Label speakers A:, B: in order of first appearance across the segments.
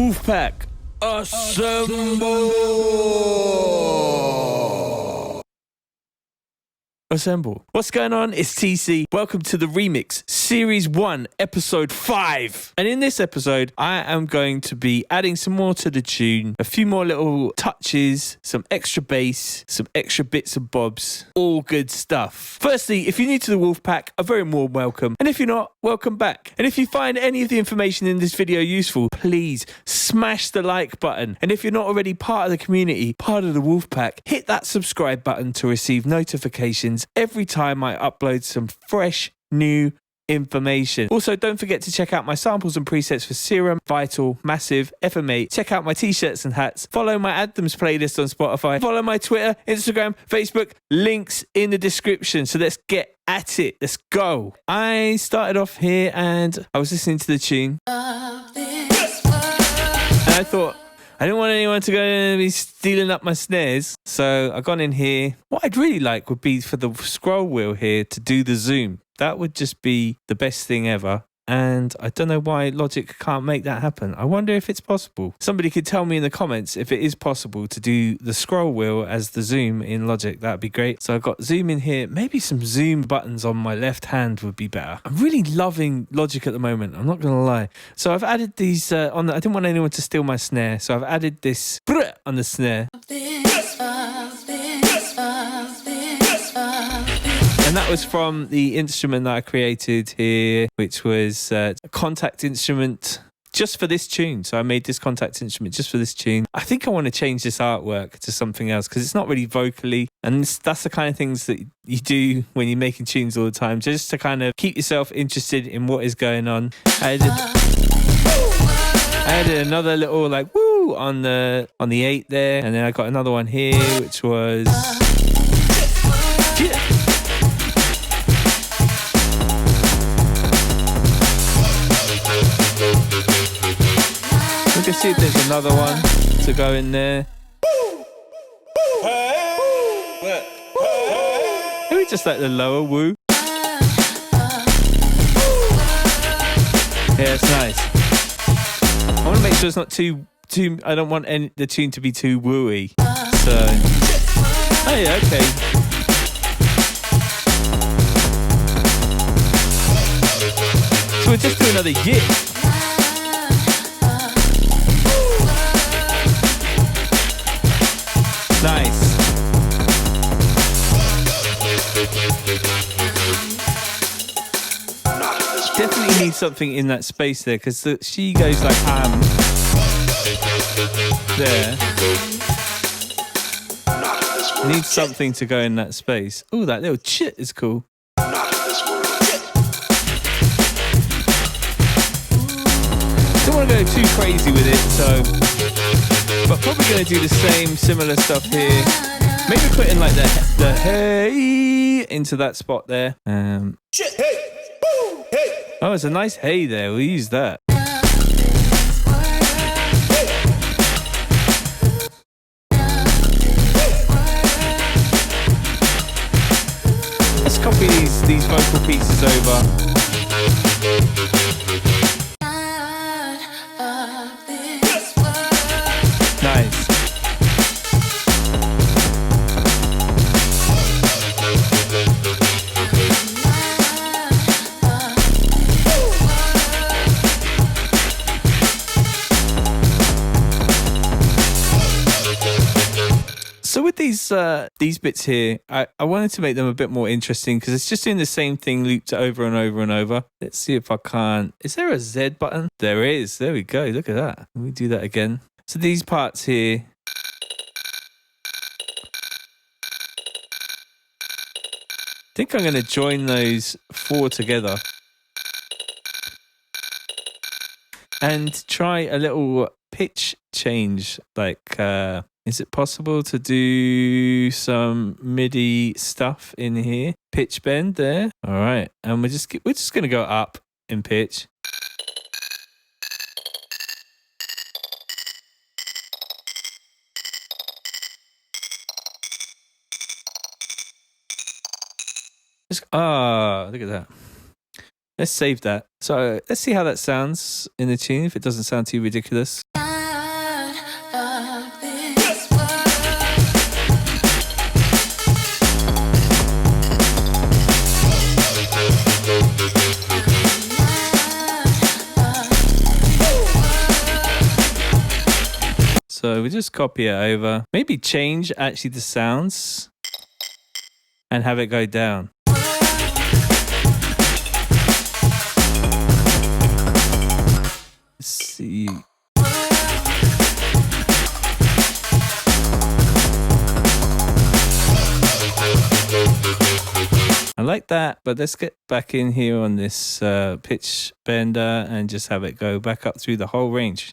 A: WOLFPACK, Assemble. What's going on? It's TC. Welcome to the Remix Series 1, Episode 5. And in this episode, I am going to be adding some more to the tune, a few more little touches, some extra bass, some extra bits and bobs, all good stuff. Firstly, if you're new to the WOLFPACK, a very warm welcome. And if you're not, welcome back. And if you find any of the information in this video useful, please smash the like button. And if you're not already part of the community, part of the WOLFPACK, hit that subscribe button to receive notifications every time I upload some fresh new information. Also, don't forget to check out my samples and presets for Serum, Vital, Massive, FM8. Check out my t-shirts and hats. Follow my Anthems playlist on Spotify. Follow my Twitter, Instagram, Facebook. Links in the description. So let's get at it. Let's go. I started off here and I was listening to the tune. And I thought, I didn't want anyone to go and be stealing up my snares, so I've gone in here. What I'd really like would be for the scroll wheel here to do the zoom. That would just be the best thing ever. And I don't know why Logic can't make that happen. I wonder if it's possible. Somebody could tell me in the comments if it is possible to do the scroll wheel as the zoom in Logic. That'd be great. So I've got zoom in here. Maybe some zoom buttons on my left hand would be better. I'm really loving Logic at the moment. I'm not going to lie. So I've added these I didn't want anyone to steal my snare. So I've added this on the snare. And that was from the instrument that I created here, which was a contact instrument just for this tune. So I made this contact instrument just for this tune. I think I want to change this artwork to something else because it's not really vocally. And that's the kind of things that you do when you're making tunes all the time, just to kind of keep yourself interested in what is going on. I added another little like woo on the 8 there. And then I got another one here, which was... We can see if there's another one to go in there. Maybe just like the lower woo. Yeah, it's nice. I want to make sure it's not too. I don't want the tune to be too wooey. So, oh yeah, okay. So we'll just do another yip. Nice. Definitely need something in that space there because she goes like there. Need something to go in that space. Oh, that little chit is cool. Don't want to go too crazy with it, so. But probably going to do the same similar stuff here. Maybe put in like the hey into that spot there.
B: Shit, hey, woo, hey.
A: Oh, it's a nice hey there. We'll use that. Let's copy these vocal pieces over. Nice. So with these bits here, I wanted to make them a bit more interesting because it's just doing the same thing looped over and over and over. Let's see if I can't. Is there a Z button? There is. There we go. Look at that. Let me do that again. So these parts here. I think I'm going to join those 4 together. And try a little pitch change. Like, is it possible to do some MIDI stuff in here? Pitch bend there. All right. And we're just going to go up in pitch. Look at that. Let's save that. So let's see how that sounds in the tune, if it doesn't sound too ridiculous. just copy it over. Maybe change actually the sounds and have it go down. Let's see. I like that, but let's get back in here on this pitch bender and just have it go back up through the whole range.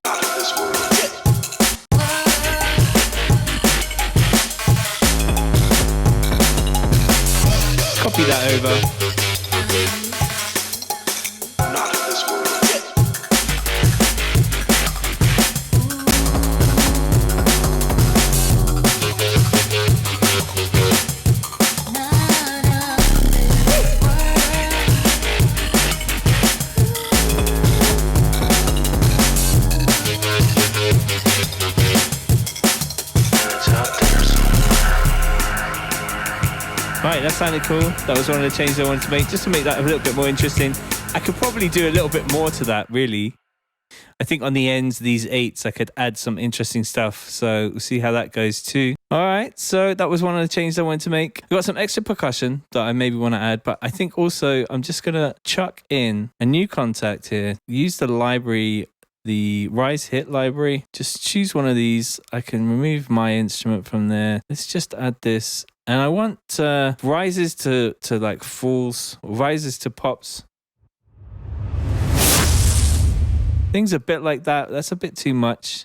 A: Copy that over. Right, that sounded cool. That was one of the changes I wanted to make, just to make that a little bit more interesting. I could probably do a little bit more to that, really. I think on the ends, these 8s, I could add some interesting stuff. So we'll see how that goes too. All right, so that was one of the changes I wanted to make. We've got some extra percussion that I maybe want to add, but I think also I'm just going to chuck in a new contact here. Use the library, the Rise Hit library. Just choose one of these. I can remove my instrument from there. Let's just add this. And I want rises to like falls, rises to pops. Things a bit like that. That's a bit too much.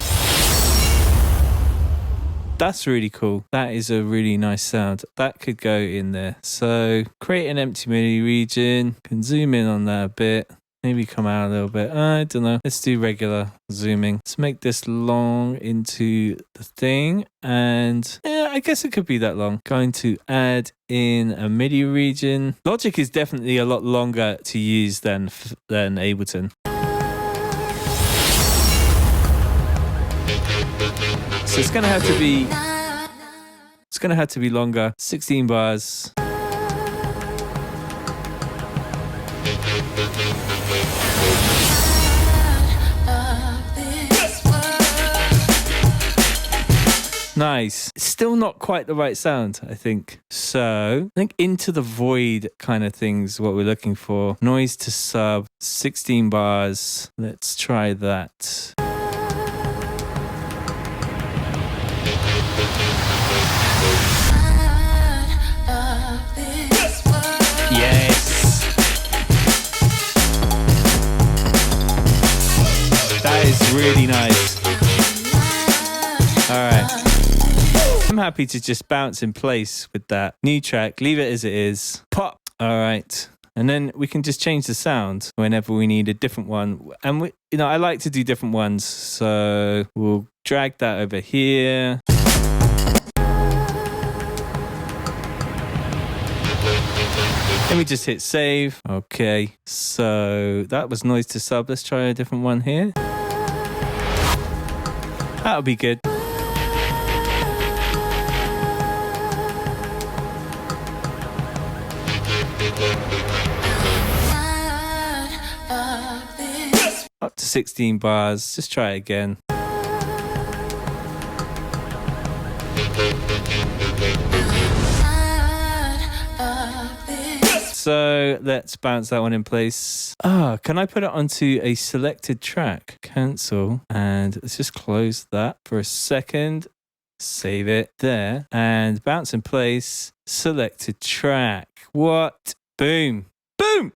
A: That's really cool. That is a really nice sound. That could go in there. So create an empty MIDI region. Can zoom in on that a bit. Maybe come out a little bit. I don't know. Let's do regular zooming. Let's make this long into the thing. And yeah, I guess it could be that long. Going to add in a MIDI region. Logic is definitely a lot longer to use than Ableton. So it's going to have to be longer. 16 bars. Nice. It's still not quite the right sound, I think. So I think into the void kind of things what we're looking for. Noise to sub, 16 bars. Let's try that. Yes. That is really nice. All right. I'm happy to just bounce in place with that. New track, leave it as it is. Pop. All right. And then we can just change the sound whenever we need a different one. And I like to do different ones. So we'll drag that over here. Let me just hit save. Okay. So that was noise to sub. Let's try a different one here. That'll be good. Up to 16 bars. Just try it again. So let's bounce that one in place. Can I put it onto a selected track? Cancel. And let's just close that for a second. Save it there. And bounce in place. Selected track. What? Boom. Boom.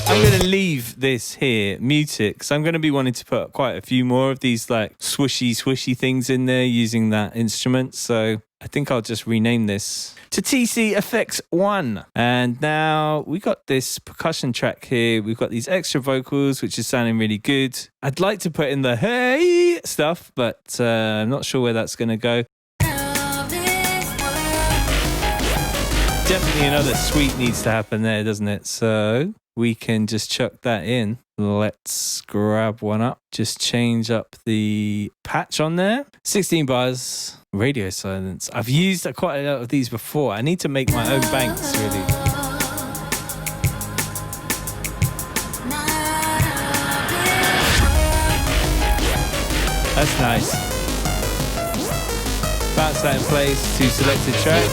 A: I'm going to leave this here, mute it, because I'm going to be wanting to put quite a few more of these like swishy things in there using that instrument. So I think I'll just rename this to TC Effects 1. And now we got this percussion track here. We've got these extra vocals, which is sounding really good. I'd like to put in the hey stuff, but I'm not sure where that's going to go. Definitely another sweep needs to happen there, doesn't it? So we can just chuck that in. Let's grab one up. Just change up the patch on there. 16 bars. Radio silence. I've used quite a lot of these before. I need to make my own banks, really. That's nice. Bounce that in place to selected track.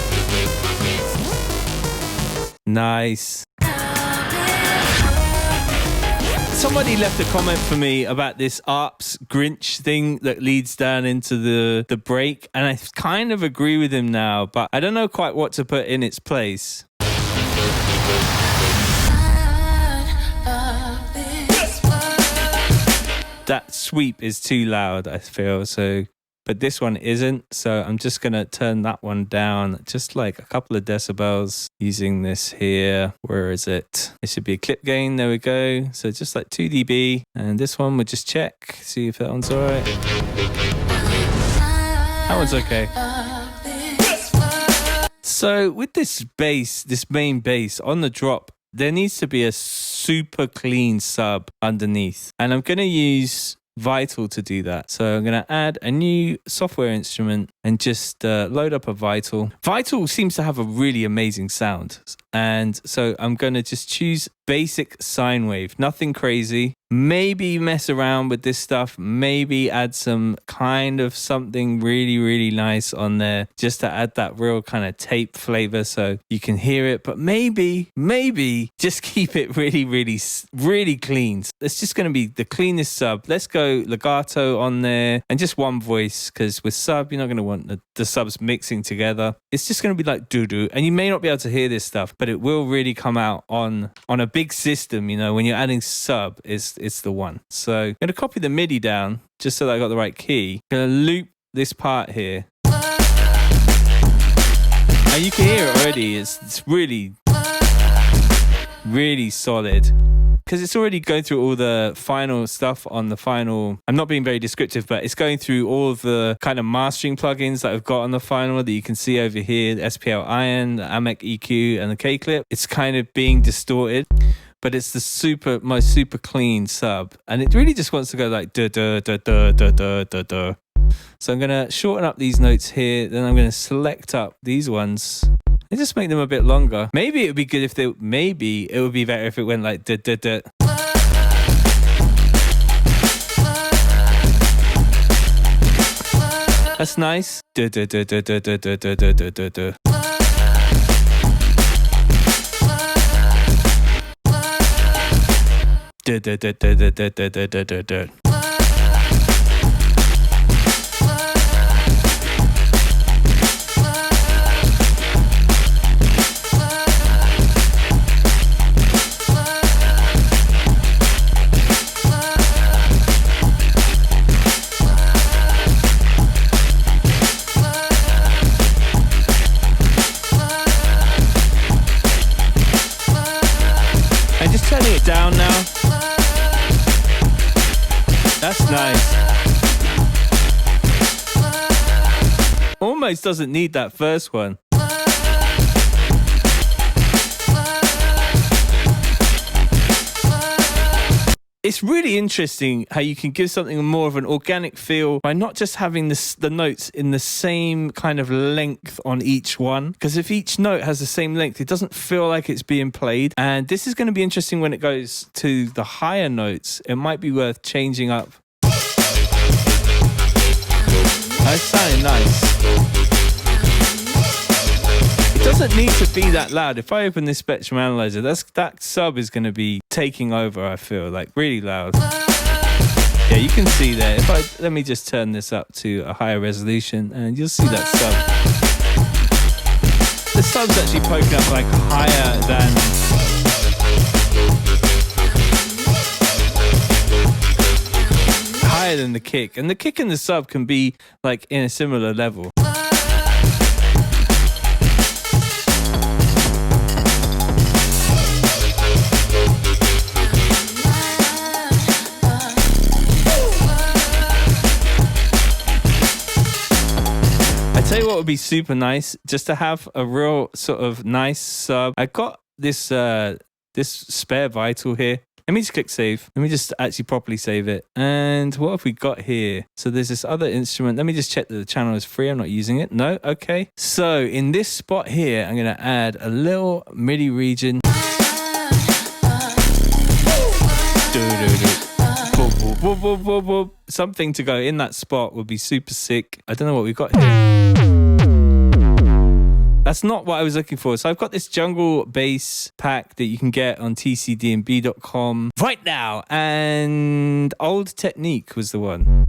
A: Nice. Somebody left a comment for me about this ARP's Grinch thing that leads down into the break, and I kind of agree with him now, but I don't know quite what to put in its place. That sweep is too loud, I feel, so... But this one isn't, so I'm just going to turn that one down just like a couple of decibels using this here. Where is it? It should be a clip gain. There we go. So just like 2 dB. And this one we'll just check, see if that one's all right. That one's okay. So with this bass, this main bass on the drop, there needs to be a super clean sub underneath. And I'm going to use Vital to do that. So I'm going to add a new software instrument and just load up a Vital. Vital seems to have a really amazing sound. And so I'm going to just choose basic sine wave, nothing crazy. Maybe mess around with this stuff, maybe add some kind of something really, really nice on there just to add that real kind of tape flavor so you can hear it. But maybe just keep it really, really, really clean. It's just going to be the cleanest sub. Let's go legato on there and just one voice, because with sub, you're not going to want the subs mixing together. It's just going to be like doo-doo. And you may not be able to hear this stuff, but it will really come out on a big system. You know, when you're adding sub, it's the one. So I'm going to copy the MIDI down just so that I got the right key. I'm going to loop this part here. And you can hear it already. It's really, really solid. Because it's already going through all the final stuff on the final. I'm not being very descriptive, but it's going through all of the kind of mastering plugins that I've got on the final that you can see over here. The SPL Iron, the AMEC EQ, and the K-Clip. It's kind of being distorted. But it's the most super clean sub. And it really just wants to go like da da da da da da da da. So I'm going to shorten up these notes here. Then I'm going to select up these ones and just make them a bit longer. Maybe it would be good if maybe it would be better if it went like da da da. That's nice. Da da da da da da da da da da da. Da da da da da da da da da da da. And just turning it down now. That's nice. Almost doesn't need that first one. It's really interesting how you can give something more of an organic feel by not just having the notes in the same kind of length on each one. Because if each note has the same length, it doesn't feel like it's being played. And this is going to be interesting when it goes to the higher notes. It might be worth changing up. That's sounding nice. It doesn't need to be that loud. If I open this spectrum analyzer, that sub is going to be taking over, I feel, like really loud. Yeah, you can see there. Let me just turn this up to a higher resolution and you'll see that sub. The sub's actually poking up like higher than the kick. And the kick and the sub can be like in a similar level. I tell you what would be super nice, just to have a real sort of nice sub. I got this this spare Vital here. Let me just click save. Let me just actually properly save it. And what have we got here? So there's this other instrument. Let me just check that the channel is free. I'm not using it. No? Okay. So in this spot here, I'm going to add a little MIDI region. whoop, whoop, whoop, whoop. Something to go in that spot would be super sick. I don't know what we've got here. That's not what I was looking for. So I've got this jungle bass pack that you can get on tcdnb.com right now. And Old Technique was the one.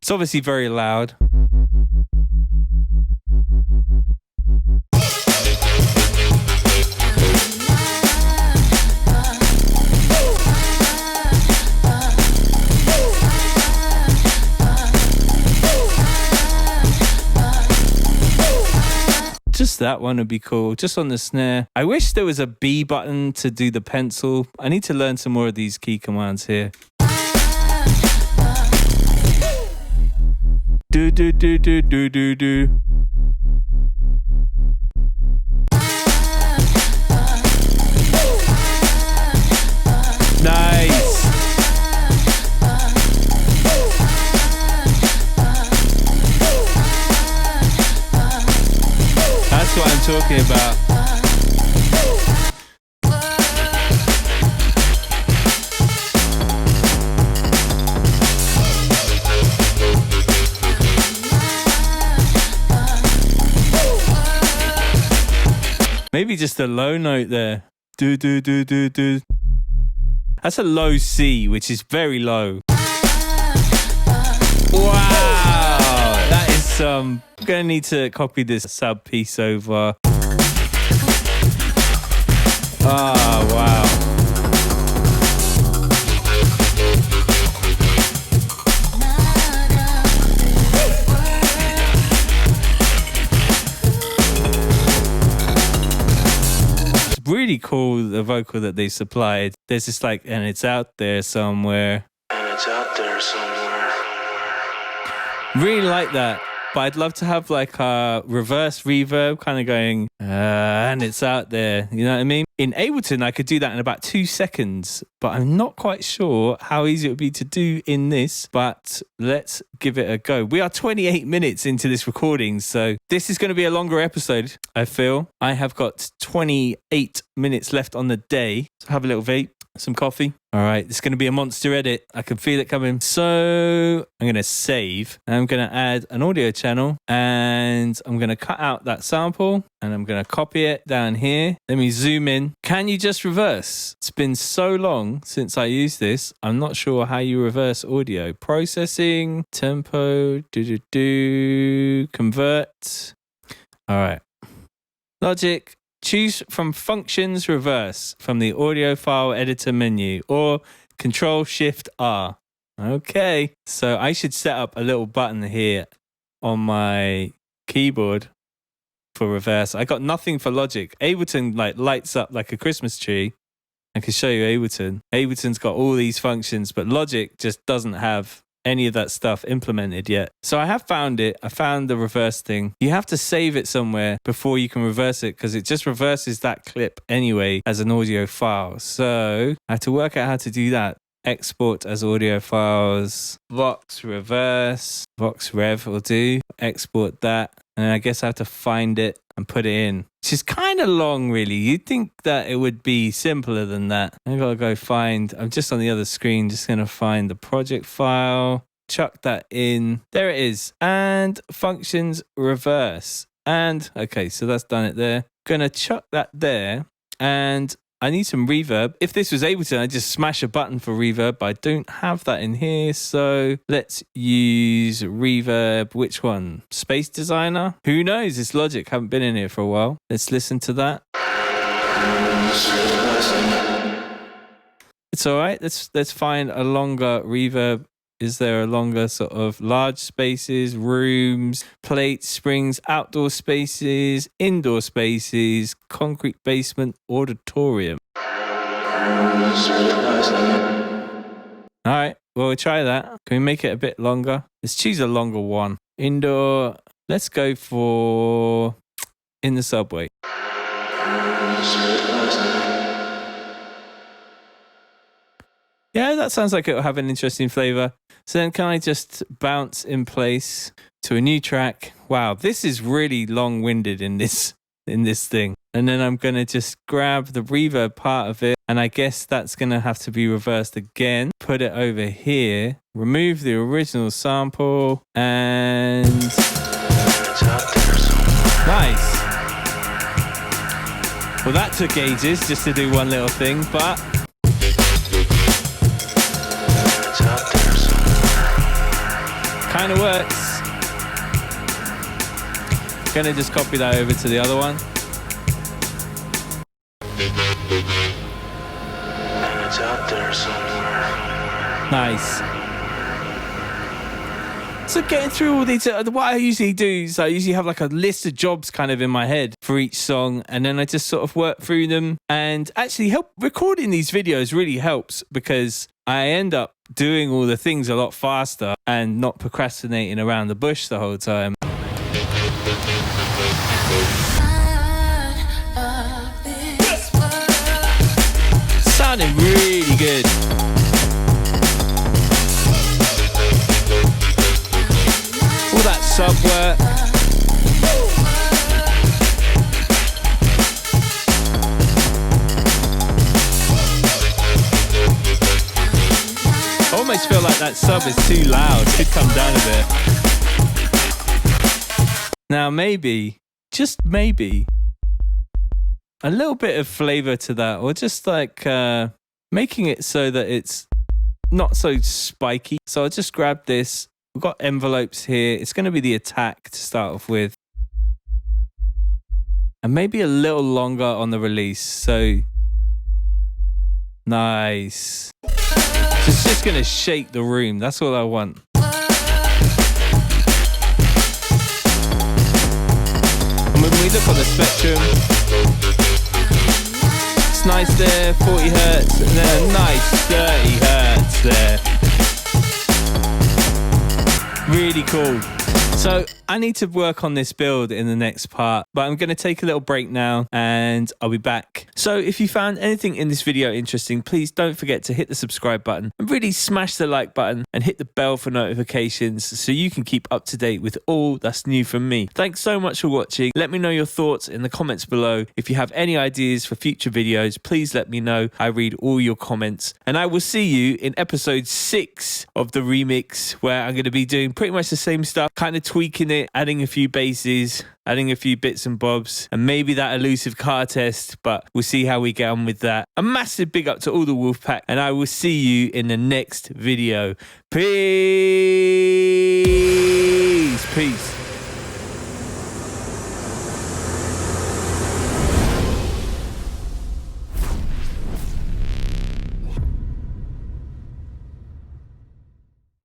A: It's obviously very loud. Just that one would be cool, just on the snare. I wish there was a B button to do the pencil. I need to learn some more of these key commands here. Do do do do do do do. Nice. That's what I'm talking about. Maybe just a low note there. Do do do do do. That's a low C, which is very low. Wow, that is I'm gonna need to copy this sub piece over. Oh wow. Really cool, the vocal that they supplied. There's just like, and it's out there somewhere. And it's out there somewhere. Really like that. But I'd love to have like a reverse reverb kind of going, and it's out there. You know what I mean? In Ableton, I could do that in about 2 seconds, but I'm not quite sure how easy it would be to do in this, but let's give it a go. We are 28 minutes into this recording, so this is going to be a longer episode, I feel. I have got 28 minutes left on the day. So have a little vape, some coffee. All right, it's going to be a monster edit. I can feel it coming. So I'm going to save. I'm going to add an audio channel and I'm going to cut out that sample and I'm going to copy it down here. Let me zoom in. Can you just reverse? It's been so long since I used this. I'm not sure how you reverse audio. Processing, tempo, convert. All right. Logic. Choose from functions reverse from the audio file editor menu or Control-Shift-R. Okay, so I should set up a little button here on my keyboard for reverse. I got nothing for Logic. Ableton like lights up like a Christmas tree. I can show you Ableton. Ableton's got all these functions, but Logic just doesn't have any of that stuff implemented yet. So I have found it. I found the reverse thing. You have to save it somewhere before you can reverse it because it just reverses that clip anyway as an audio file. So I have to work out how to do that. Export as audio files. Vox reverse. Vox rev will do. Export that. And I guess I have to find it and put it in. Which is kind of long, really. You'd think that it would be simpler than that. I've got to go find, I'm just on the other screen, just going to find the project file, chuck that in. There it is. And functions reverse. And, okay, so that's done it there. Going to chuck that there. And I need some reverb. If this was Ableton, I'd just smash a button for reverb, but I don't have that in here. So let's use reverb. Which one? Space Designer? Who knows? It's Logic. Haven't been in here for a while. Let's listen to that. It's all right. Let's find a longer reverb. Is there a longer sort of large spaces, rooms, plates, springs, outdoor spaces, indoor spaces, concrete basement, auditorium? All right, well, we'll try that. Can we make it a bit longer? Let's choose a longer one. Indoor, let's go for in the subway. Yeah, that sounds like it'll have an interesting flavor. So then can I just bounce in place to a new track, Wow, this is really long-winded in this thing. And then I'm going to just grab the reverb part of it, and I guess that's going to have to be reversed again. Put it over here, remove the original sample, and nice. Well, that took ages just to do one little thing, but kind of works. Gonna just copy that over to the other one. And it's out there somewhere. Nice. So getting through all these, what I usually do is I usually have like a list of jobs kind of in my head for each song, and then I just sort of work through them. And actually recording these videos really helps because I end up doing all the things a lot faster and not procrastinating around the bush the whole time. Sounding really good. All that sub work. I almost feel like that sub is too loud. Could come down a bit. Now maybe, just maybe, a little bit of flavor to that, or just like making it so that it's not so spiky. So I'll just grab this. We've got envelopes here. It's going to be the attack to start off with. And maybe a little longer on the release. So nice. It's just going to shake the room. That's all I want. And when we look on the spectrum, it's nice there, 40 hertz, and then a nice 30 hertz there. Really cool. So I need to work on this build in the next part, but I'm going to take a little break now and I'll be back. So if you found anything in this video interesting, please don't forget to hit the subscribe button and really smash the like button and hit the bell for notifications so you can keep up to date with all that's new from me. Thanks so much for watching. Let me know your thoughts in the comments below. If you have any ideas for future videos, please let me know. I read all your comments, and I will see you in episode 6 of the remix, where I'm going to be doing pretty much the same stuff, kind of tweaking it, adding a few basses, adding a few bits and bobs, and maybe that elusive car test, but we'll see how we get on with that. A massive big up to all the WOLFPACK, and I will see you in the next video. Peace.